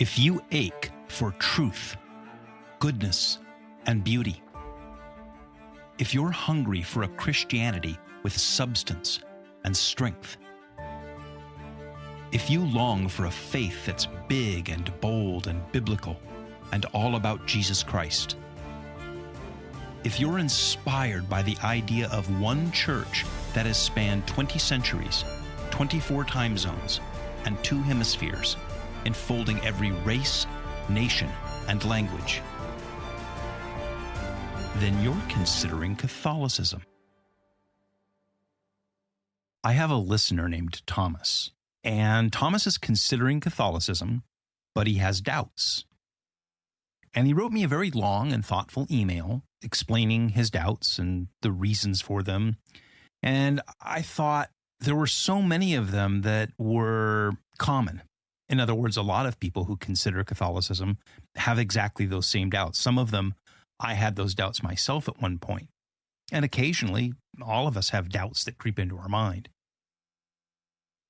If you ache for truth, goodness, and beauty, if you're hungry for a Christianity with substance and strength, if you long for a faith that's big and bold and biblical and all about Jesus Christ, if you're inspired by the idea of one church that has spanned 20 centuries, 24 time zones, and 2 hemispheres, enfolding every race, nation, and language, then you're considering Catholicism. I have a listener named Thomas, and Thomas is considering Catholicism, but he has doubts. And he wrote me a very long and thoughtful email explaining his doubts and the reasons for them. And I thought there were so many of them that were common. In other words, a lot of people who consider Catholicism have exactly those same doubts. Some of them, I had those doubts myself at one point. And occasionally, all of us have doubts that creep into our mind.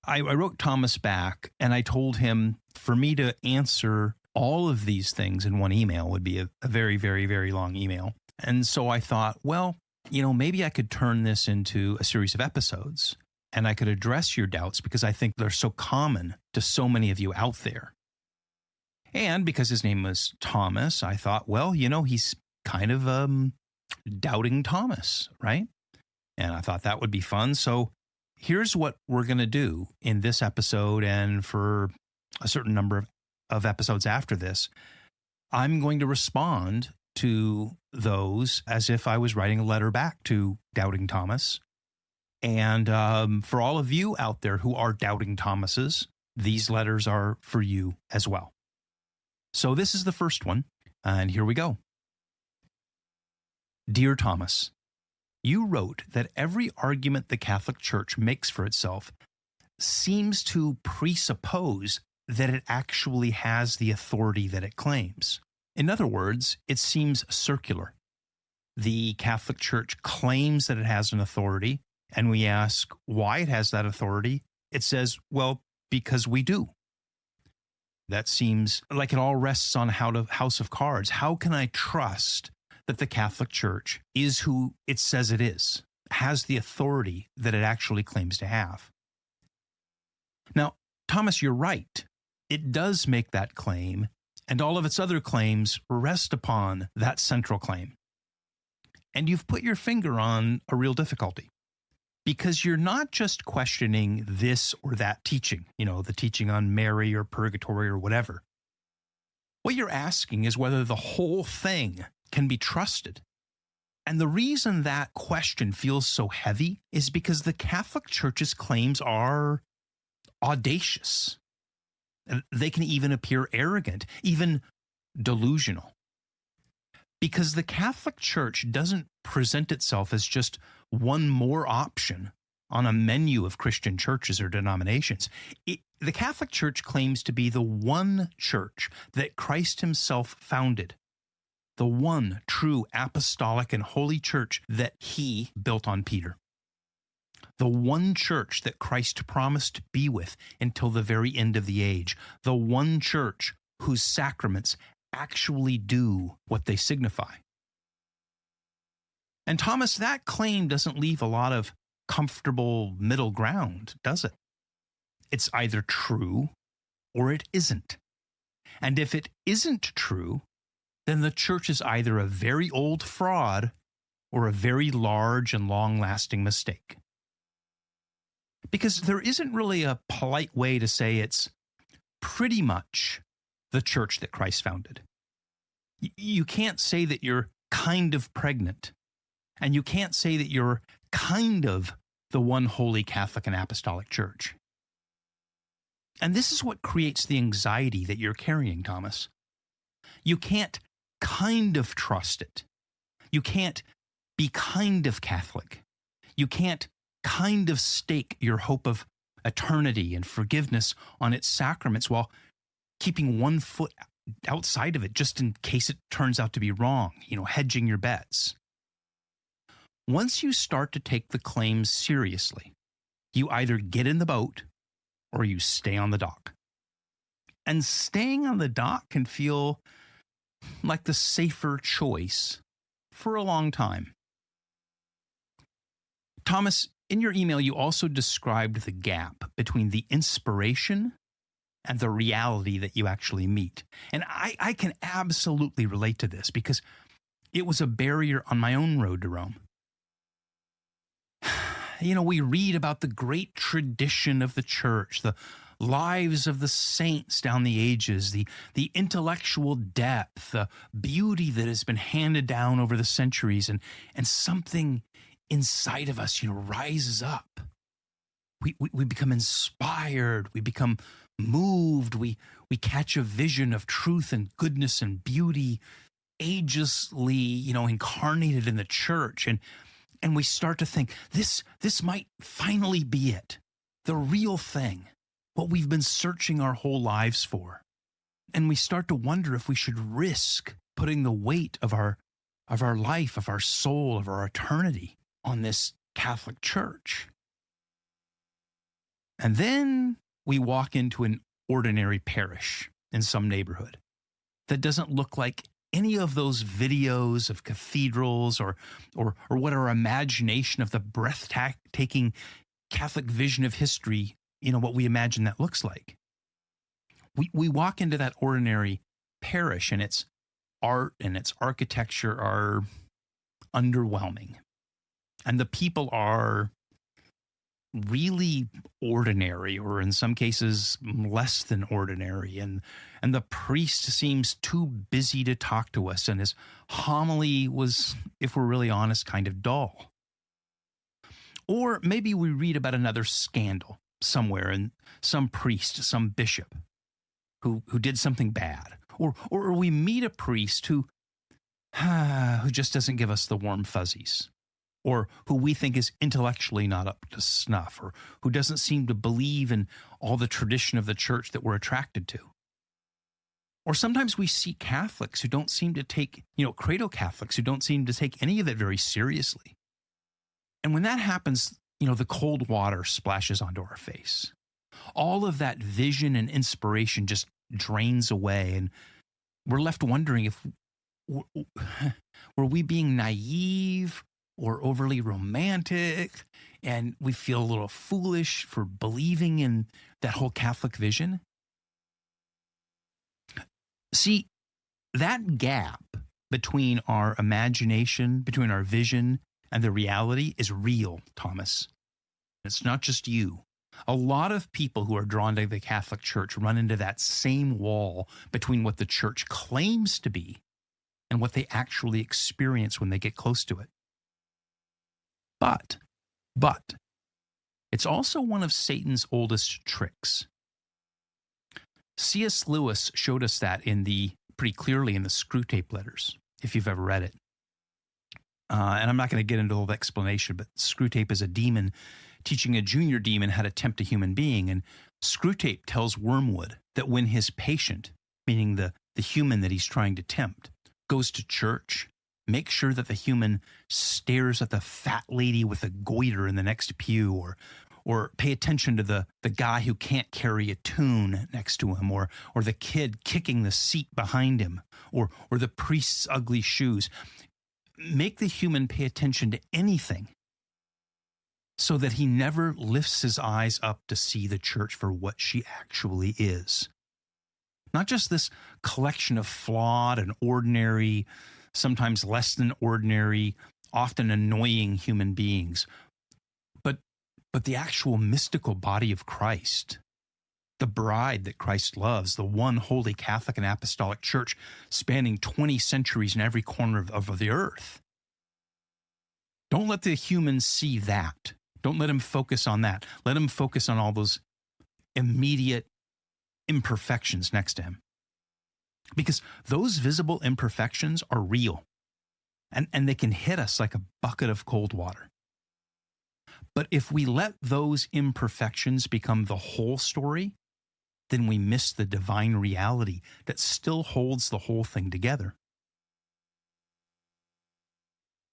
I wrote Thomas back and I told him for me to answer all of these things in one email would be a very, very, very long email. And so I thought, well, maybe I could turn this into a series of episodes and I could address your doubts because I think they're so common to so many of you out there. And because his name was Thomas, I thought, well, he's kind of doubting Thomas, right? And I thought that would be fun. So here's what we're going to do in this episode and for a certain number of episodes after this. I'm going to respond to those as if I was writing a letter back to doubting Thomas. And for all of you out there who are doubting Thomases, these letters are for you as well. So this is the first one, and here we go. Dear Thomas, you wrote that every argument the Catholic Church makes for itself seems to presuppose that it actually has the authority that it claims. In other words, it seems circular. The Catholic Church claims that it has an authority, and we ask why it has that authority. It says, well, because we do. That seems like it all rests on a house of cards. How can I trust that the Catholic Church is who it says it is, has the authority that it actually claims to have? Now, Thomas, you're right. It does make that claim, and all of its other claims rest upon that central claim. And you've put your finger on a real difficulty, because you're not just questioning this or that teaching, the teaching on Mary or purgatory or whatever. What you're asking is whether the whole thing can be trusted. And the reason that question feels so heavy is because the Catholic Church's claims are audacious. They can even appear arrogant, even delusional. Because the Catholic Church doesn't present itself as just one more option on a menu of Christian churches or denominations. The Catholic Church claims to be the one church that Christ himself founded, the one true apostolic and holy church that he built on Peter, the one church that Christ promised to be with until the very end of the age, the one church whose sacraments actually do what they signify. And Thomas, that claim doesn't leave a lot of comfortable middle ground, does it? It's either true or it isn't. And if it isn't true, then the church is either a very old fraud or a very large and long-lasting mistake. Because there isn't really a polite way to say it's pretty much the church that Christ founded. You can't say that you're kind of pregnant, and you can't say that you're kind of the one holy Catholic and Apostolic Church. And this is what creates the anxiety that you're carrying, Thomas. You can't kind of trust it. You can't be kind of Catholic. You can't kind of stake your hope of eternity and forgiveness on its sacraments while keeping one foot outside of it just in case it turns out to be wrong, hedging your bets. Once you start to take the claims seriously, you either get in the boat or you stay on the dock. And staying on the dock can feel like the safer choice for a long time. Thomas, in your email, you also described the gap between the inspiration and the reality that you actually meet. And I can absolutely relate to this because it was a barrier on my own road to Rome. We read about the great tradition of the church, the lives of the saints down the ages, the intellectual depth, the beauty that has been handed down over the centuries, and something inside of us, rises up. We become inspired, we become moved, we catch a vision of truth and goodness and beauty agelessly, incarnated in the church. And we start to think, this might finally be it, the real thing, what we've been searching our whole lives for. And we start to wonder if we should risk putting the weight of our life, of our soul, of our eternity on this Catholic Church. And then we walk into an ordinary parish in some neighborhood that doesn't look like any of those videos of cathedrals or what our imagination of the breathtaking Catholic vision of history, what we imagine that looks like. We walk into that ordinary parish and its art and its architecture are underwhelming. And the people are really ordinary, or in some cases less than ordinary, and the priest seems too busy to talk to us, and his homily was, if we're really honest, kind of dull. Or maybe we read about another scandal somewhere, and some priest, some bishop who did something bad, or we meet a priest who just doesn't give us the warm fuzzies, or who we think is intellectually not up to snuff, or who doesn't seem to believe in all the tradition of the church that we're attracted to. Or sometimes we see Catholics who don't seem to take, cradle Catholics who don't seem to take any of it very seriously. And when that happens, the cold water splashes onto our face. All of that vision and inspiration just drains away, and we're left wondering if were we being naive or overly romantic, and we feel a little foolish for believing in that whole Catholic vision. See, that gap between our imagination, between our vision and the reality is real, Thomas. It's not just you. A lot of people who are drawn to the Catholic Church run into that same wall between what the church claims to be and what they actually experience when they get close to it. But it's also one of Satan's oldest tricks. C.S. Lewis showed us that pretty clearly in the Screwtape Letters, if you've ever read it. And I'm not going to get into all the explanation, but Screwtape is a demon teaching a junior demon how to tempt a human being. And Screwtape tells Wormwood that when his patient, meaning the human that he's trying to tempt, goes to church, make sure that the human stares at the fat lady with a goiter in the next pew, or pay attention to the guy who can't carry a tune next to him, or the kid kicking the seat behind him, or the priest's ugly shoes. Make the human pay attention to anything so that he never lifts his eyes up to see the church for what she actually is. Not just this collection of flawed and ordinary, sometimes less than ordinary, often annoying human beings, but the actual mystical body of Christ, the bride that Christ loves, the one holy Catholic and Apostolic Church spanning 20 centuries in every corner of the earth. Don't let the humans see that. Don't let him focus on that. Let him focus on all those immediate imperfections next to him. Because those visible imperfections are real, and they can hit us like a bucket of cold water. But if we let those imperfections become the whole story, then we miss the divine reality that still holds the whole thing together.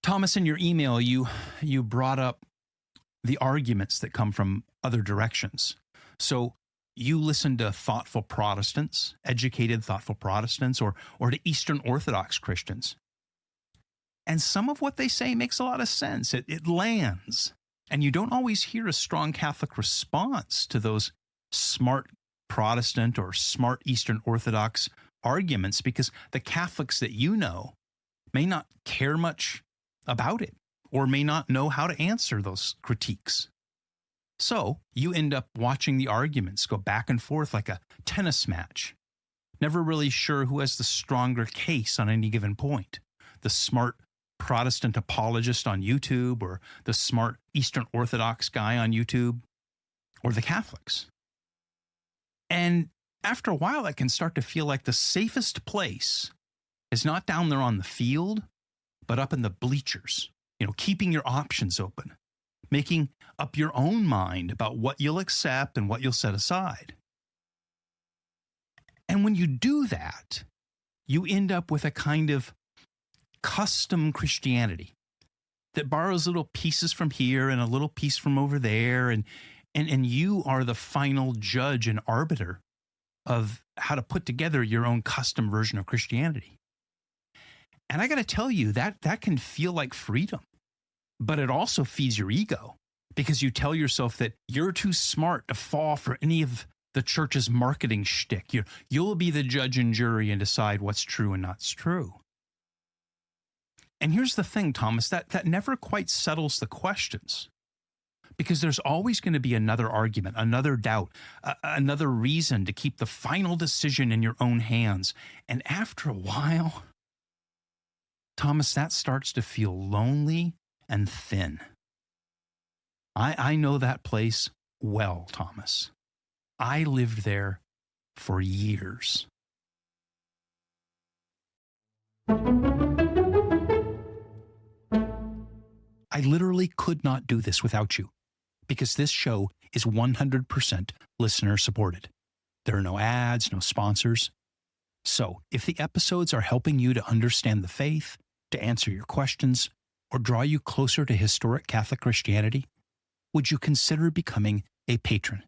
Thomas, in your email, you brought up the arguments that come from other directions. So you listen to thoughtful Protestants, educated, thoughtful Protestants, or to Eastern Orthodox Christians. And some of what they say makes a lot of sense. It lands. And you don't always hear a strong Catholic response to those smart Protestant or smart Eastern Orthodox arguments, because the Catholics that you know may not care much about it or may not know how to answer those critiques. So you end up watching the arguments go back and forth like a tennis match, never really sure who has the stronger case on any given point. The smart Protestant apologist on YouTube, or the smart Eastern Orthodox guy on YouTube, or the Catholics. And after a while, it can start to feel like the safest place is not down there on the field, but up in the bleachers, keeping your options open, making up your own mind about what you'll accept and what you'll set aside. And when you do that, you end up with a kind of custom Christianity that borrows little pieces from here and a little piece from over there, and you are the final judge and arbiter of how to put together your own custom version of Christianity. And I got to tell you, that can feel like freedom, but it also feeds your ego, because you tell yourself that you're too smart to fall for any of the church's marketing shtick. You'll be the judge and jury and decide what's true and not true. And here's the thing, Thomas, that never quite settles the questions, because there's always going to be another argument, another doubt, another reason to keep the final decision in your own hands. And after a while, Thomas, that starts to feel lonely and thin. I know that place well, Thomas. I lived there for years. I literally could not do this without you, because this show is 100% listener supported. There are no ads, no sponsors. So if the episodes are helping you to understand the faith, to answer your questions, or draw you closer to historic Catholic Christianity, would you consider becoming a patron?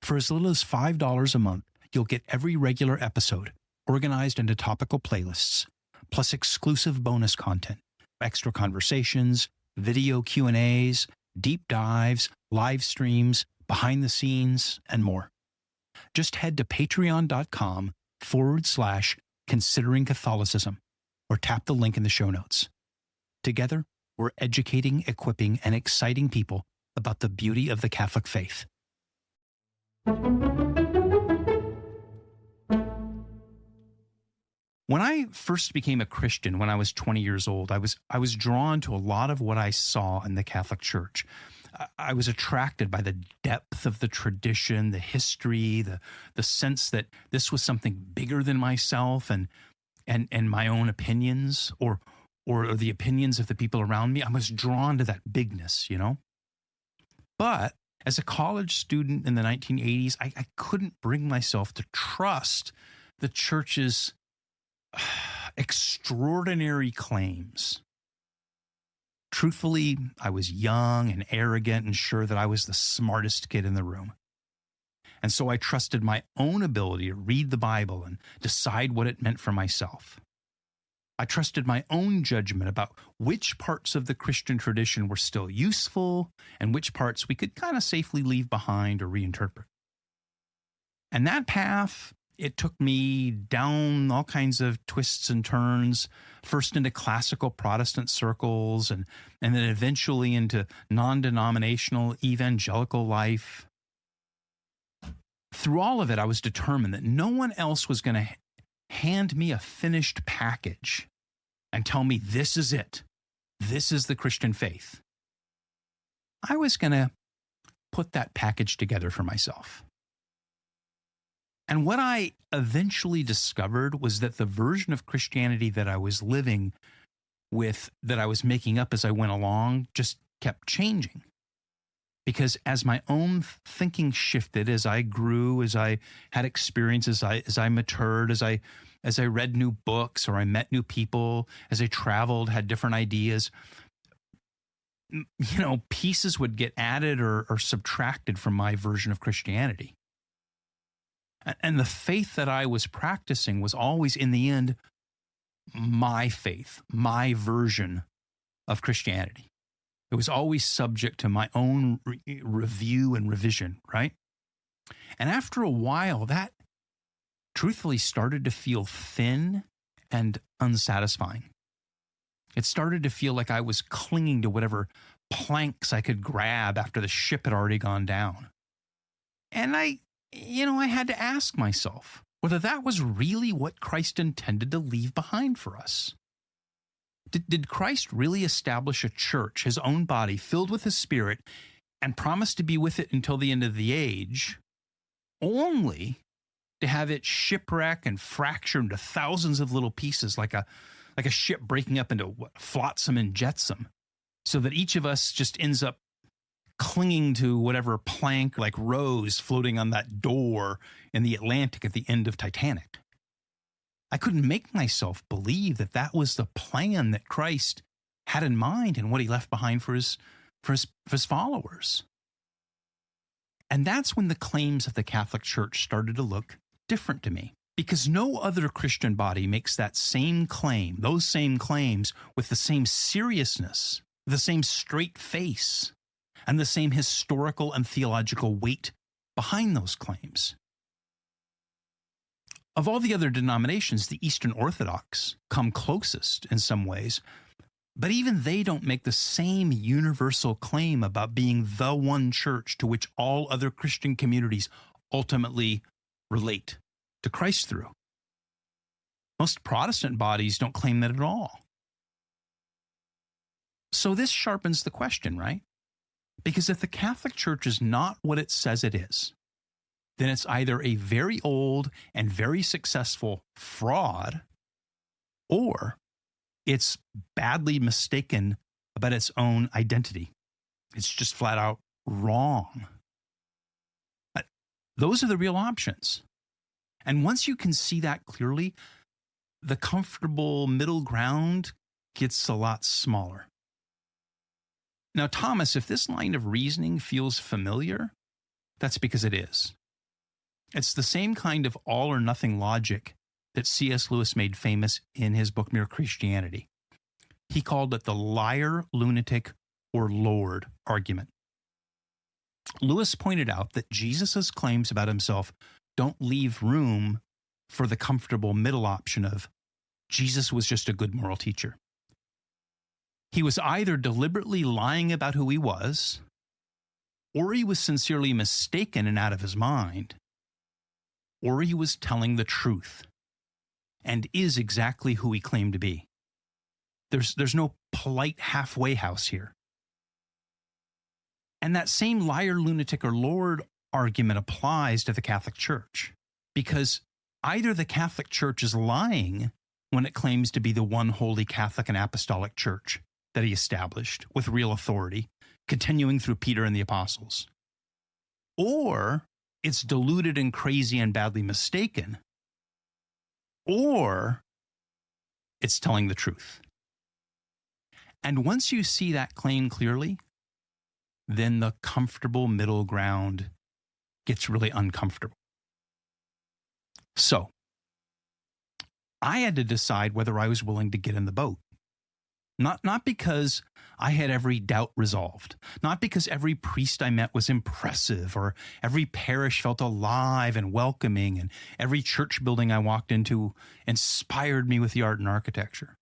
For as little as $5 a month, you'll get every regular episode organized into topical playlists, plus exclusive bonus content, extra conversations, video Q&As, deep dives, live streams, behind the scenes, and more. Just head to patreon.com/considering Catholicism, or tap the link in the show notes. Together, we're educating, equipping, and exciting people about the beauty of the Catholic faith. When I first became a Christian when I was 20 years old, I was drawn to a lot of what I saw in the Catholic Church. I was attracted by the depth of the tradition, the history, the sense that this was something bigger than myself and my own opinions or the opinions of the people around me. I was drawn to that bigness, But as a college student in the 1980s, I couldn't bring myself to trust the church's extraordinary claims. Truthfully, I was young and arrogant and sure that I was the smartest kid in the room. And so I trusted my own ability to read the Bible and decide what it meant for myself. I trusted my own judgment about which parts of the Christian tradition were still useful and which parts we could kind of safely leave behind or reinterpret. And that path, it took me down all kinds of twists and turns, first into classical Protestant circles and then eventually into non-denominational evangelical life. Through all of it, I was determined that no one else was going to hand me a finished package and tell me this is it. This is the Christian faith. I was going to put that package together for myself. And what I eventually discovered was that the version of Christianity that I was living with, that I was making up as I went along, just kept changing. Because as my own thinking shifted, as I grew, as I had experiences, as I matured, as I read new books or I met new people, as I traveled, had different ideas, pieces would get added or subtracted from my version of Christianity. And the faith that I was practicing was always, in the end, my faith, my version of Christianity. It was always subject to my own review and revision, right? And after a while, that truthfully started to feel thin and unsatisfying. It started to feel like I was clinging to whatever planks I could grab after the ship had already gone down. And I had to ask myself whether that was really what Christ intended to leave behind for us. Did Christ really establish a church, his own body, filled with his Spirit, and promise to be with it until the end of the age, only to have it shipwreck and fracture into thousands of little pieces like a ship breaking up into flotsam and jetsam, so that each of us just ends up clinging to whatever plank like Rose floating on that door in the Atlantic at the end of Titanic? I couldn't make myself believe that that was the plan that Christ had in mind and what he left behind for his followers. And that's when the claims of the Catholic Church started to look different to me, because no other Christian body makes that same claim, those same claims, with the same seriousness, the same straight face, and the same historical and theological weight behind those claims. Of all the other denominations, the Eastern Orthodox come closest in some ways, but even they don't make the same universal claim about being the one church to which all other Christian communities ultimately relate to Christ through. Most Protestant bodies don't claim that at all. So this sharpens the question, right? Because if the Catholic Church is not what it says it is, then it's either a very old and very successful fraud, or it's badly mistaken about its own identity. It's just flat out wrong. But those are the real options. And once you can see that clearly, the comfortable middle ground gets a lot smaller. Now, Thomas, if this line of reasoning feels familiar, that's because it is. It's the same kind of all or nothing logic that C.S. Lewis made famous in his book Mere Christianity. He called it the liar, lunatic, or Lord argument. Lewis pointed out that Jesus' claims about himself don't leave room for the comfortable middle option of Jesus was just a good moral teacher. He was either deliberately lying about who he was, or he was sincerely mistaken and out of his mind, or he was telling the truth and is exactly who he claimed to be. There's no polite halfway house here. And that same liar, lunatic, or Lord argument applies to the Catholic Church, because either the Catholic Church is lying when it claims to be the one holy Catholic and Apostolic Church that he established with real authority, continuing through Peter and the apostles, or it's deluded and crazy and badly mistaken, or it's telling the truth. And once you see that claim clearly, then the comfortable middle ground gets really uncomfortable. So, I had to decide whether I was willing to get in the boat. Not because I had every doubt resolved, not because every priest I met was impressive, or every parish felt alive and welcoming, and every church building I walked into inspired me with the art and architecture,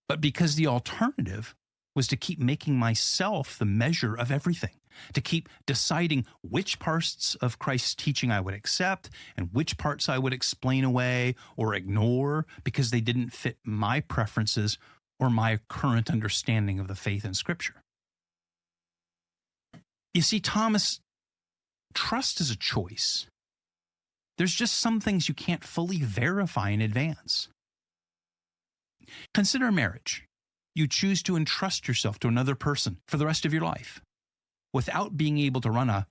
but because the alternative was to keep making myself the measure of everything, to keep deciding which parts of Christ's teaching I would accept and which parts I would explain away or ignore because they didn't fit my preferences or my current understanding of the faith in Scripture. You see, Thomas, trust is a choice. There's just some things you can't fully verify in advance. Consider marriage. You choose to entrust yourself to another person for the rest of your life without being able to run a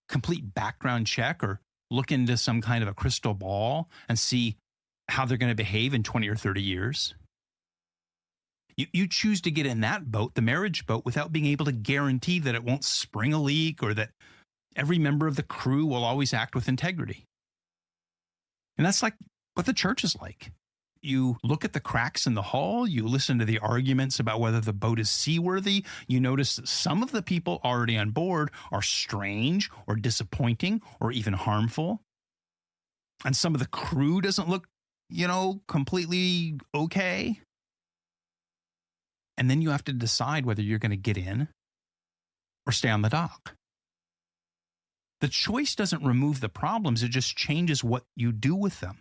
complete background check or look into some kind of a crystal ball and see how they're going to behave in 20 or 30 years. You choose to get in that boat, the marriage boat, without being able to guarantee that it won't spring a leak or that every member of the crew will always act with integrity. And that's like what the church is like. You look at the cracks in the hull, you listen to the arguments about whether the boat is seaworthy, you notice that some of the people already on board are strange or disappointing or even harmful. And some of the crew doesn't look, completely okay. And then you have to decide whether you're going to get in or stay on the dock. The choice doesn't remove the problems, it just changes what you do with them.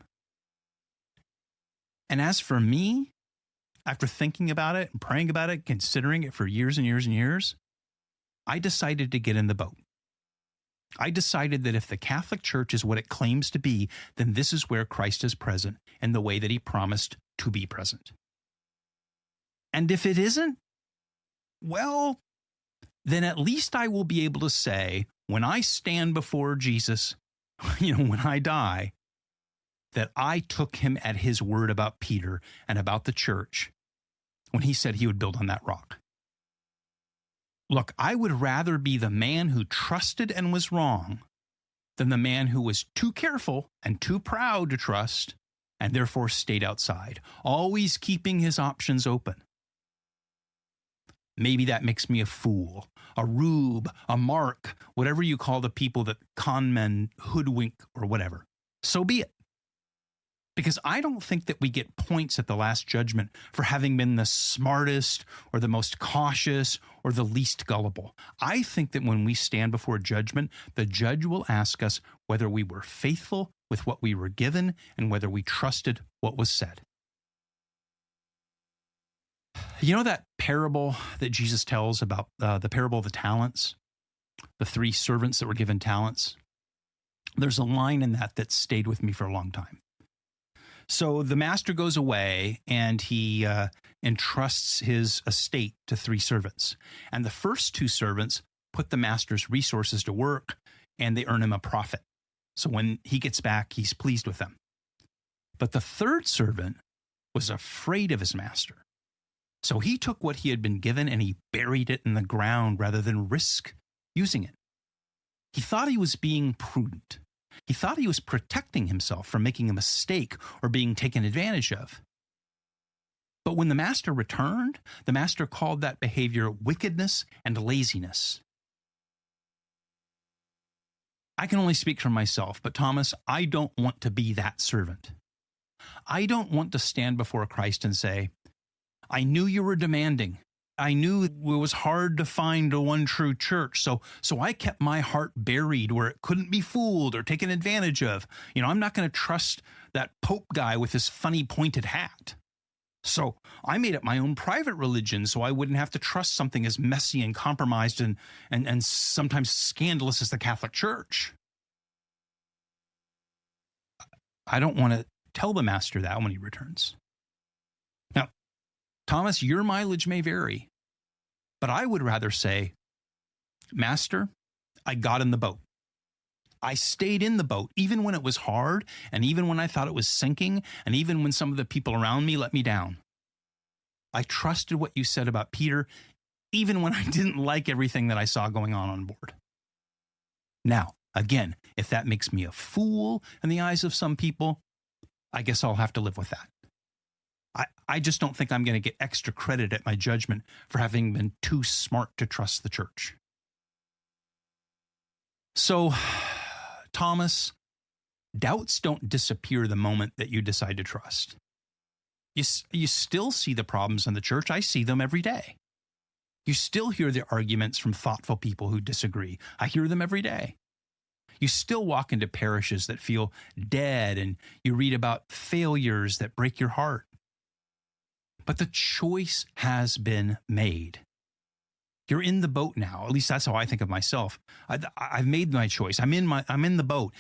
And as for me, after thinking about it and praying about it, considering it for years and years and years, I decided to get in the boat. I decided that if the Catholic Church is what it claims to be, then this is where Christ is present in the way that he promised to be present. And if it isn't, well, then at least I will be able to say, when I stand before Jesus, when I die, that I took him at his word about Peter and about the church when he said he would build on that rock. Look, I would rather be the man who trusted and was wrong than the man who was too careful and too proud to trust and therefore stayed outside, always keeping his options open. Maybe that makes me a fool, a rube, a mark, whatever you call the people that con men, hoodwink, or whatever. So be it. Because I don't think that we get points at the Last Judgment for having been the smartest or the most cautious or the least gullible. I think that when we stand before judgment, the judge will ask us whether we were faithful with what we were given and whether we trusted what was said. You know that parable that Jesus tells about the parable of the talents, the 3 servants that were given talents? There's a line in that stayed with me for a long time. So the master goes away and he entrusts his estate to 3 servants. And the first 2 servants put the master's resources to work and they earn him a profit. So when he gets back, he's pleased with them. But the 3rd servant was afraid of his master. So he took what he had been given and he buried it in the ground rather than risk using it. He thought he was being prudent. He thought he was protecting himself from making a mistake or being taken advantage of. But when the master returned, the master called that behavior wickedness and laziness. I can only speak for myself, but Thomas, I don't want to be that servant. I don't want to stand before Christ and say, I knew you were demanding. I knew it was hard to find a one true church, so I kept my heart buried where it couldn't be fooled or taken advantage of. I'm not going to trust that Pope guy with his funny pointed hat. So I made up my own private religion so I wouldn't have to trust something as messy and compromised and sometimes scandalous as the Catholic Church. I don't want to tell the master that when he returns. Now, Thomas, your mileage may vary, but I would rather say, Master, I got in the boat. I stayed in the boat, even when it was hard, and even when I thought it was sinking, and even when some of the people around me let me down. I trusted what you said about Peter, even when I didn't like everything that I saw going on board. Now, again, if that makes me a fool in the eyes of some people, I guess I'll have to live with that. I just don't think I'm going to get extra credit at my judgment for having been too smart to trust the church. So, Thomas, doubts don't disappear the moment that you decide to trust. You still see the problems in the church. I see them every day. You still hear the arguments from thoughtful people who disagree. I hear them every day. You still walk into parishes that feel dead, and you read about failures that break your heart. But the choice has been made. You're in the boat now. At least that's how I think of myself. I've made my choice. I'm in the boat.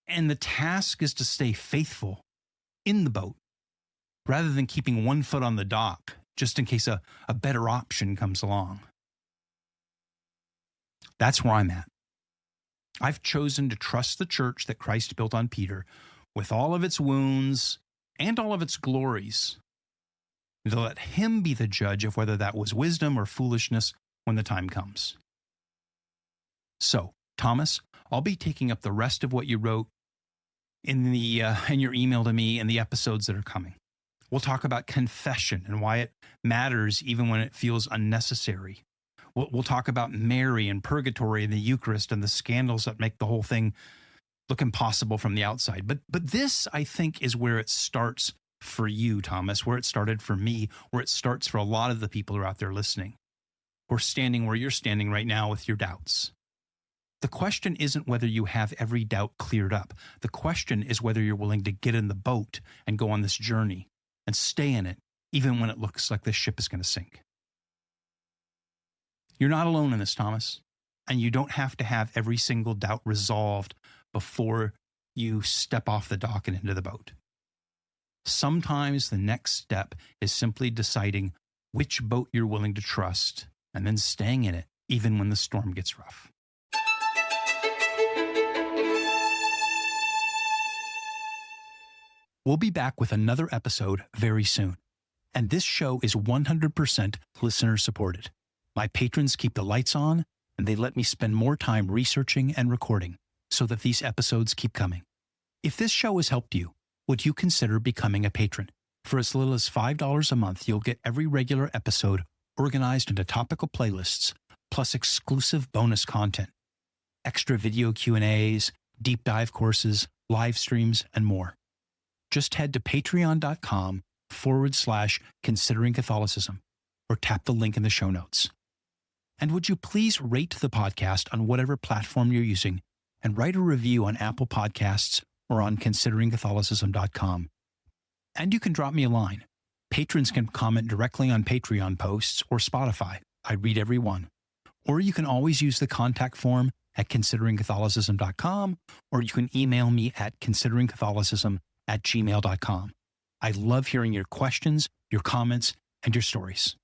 And the task is to stay faithful in the boat rather than keeping one foot on the dock just in case a better option comes along. That's where I'm at. I've chosen to trust the church that Christ built on Peter with all of its wounds and all of its glories, to let him be the judge of whether that was wisdom or foolishness when the time comes. So, Thomas, I'll be taking up the rest of what you wrote in your email to me in the episodes that are coming. We'll talk about confession and why it matters even when it feels unnecessary. We'll talk about Mary and purgatory and the Eucharist and the scandals that make the whole thing look impossible from the outside. But this, I think, is where it starts for you, Thomas, where it started for me, where it starts for a lot of the people who are out there listening, who are standing where you're standing right now with your doubts. The question isn't whether you have every doubt cleared up. The question is whether you're willing to get in the boat and go on this journey and stay in it, even when it looks like this ship is going to sink. You're not alone in this, Thomas, and you don't have to have every single doubt resolved before you step off the dock and into the boat. Sometimes the next step is simply deciding which boat you're willing to trust and then staying in it, even when the storm gets rough. We'll be back with another episode very soon. And this show is 100% listener supported. My patrons keep the lights on, and they let me spend more time researching and recording so that these episodes keep coming. If this show has helped you, would you consider becoming a patron? For as little as $5 a month, you'll get every regular episode organized into topical playlists, plus exclusive bonus content, extra video Q&As, deep dive courses, live streams, and more. Just head to patreon.com/considering Catholicism or tap the link in the show notes. And would you please rate the podcast on whatever platform you're using and write a review on Apple Podcasts or on consideringcatholicism.com. And you can drop me a line. Patrons can comment directly on Patreon posts or Spotify. I read every one. Or you can always use the contact form at consideringcatholicism.com, or you can email me at consideringcatholicism@gmail.com. I love hearing your questions, your comments, and your stories.